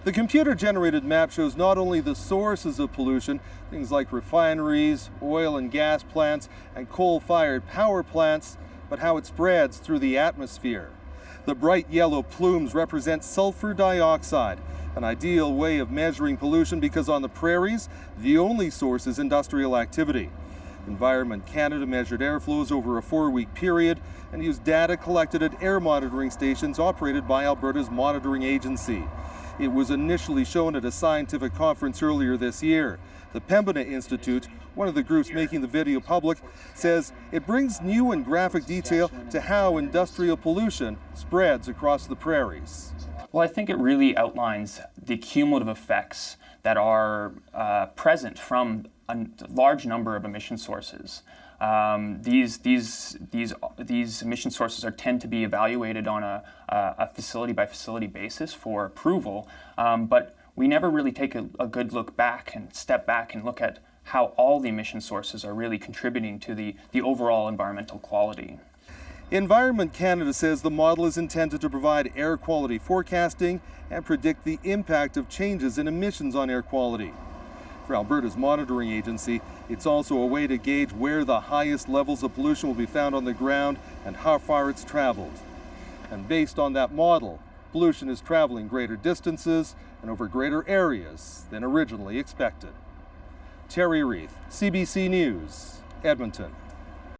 The computer-generated map shows not only the sources of pollution, things like refineries, oil and gas plants, and coal-fired power plants, but how it spreads through the atmosphere. The bright yellow plumes represent sulfur dioxide, an ideal way of measuring pollution because on the prairies, the only source is industrial activity. Environment Canada measured airflows over a 4-week period and used data collected at air monitoring stations operated by Alberta's monitoring agency. It was initially shown at a scientific conference earlier this year. The Pembina Institute, one of the groups making the video public, says it brings new and graphic detail to how industrial pollution spreads across the prairies. Well, I think it really outlines the cumulative effects that are present from a large number of emission sources. These emission sources tend to be evaluated on a facility-by-facility basis for approval, but we never really take a good look back and step back and look at how all the emission sources are really contributing to the overall environmental quality. Environment Canada says the model is intended to provide air quality forecasting and predict the impact of changes in emissions on air quality. For Alberta's monitoring agency, it's also a way to gauge where the highest levels of pollution will be found on the ground and how far it's traveled. And based on that model, pollution is traveling greater distances and over greater areas than originally expected. Terry Reith, CBC News, Edmonton.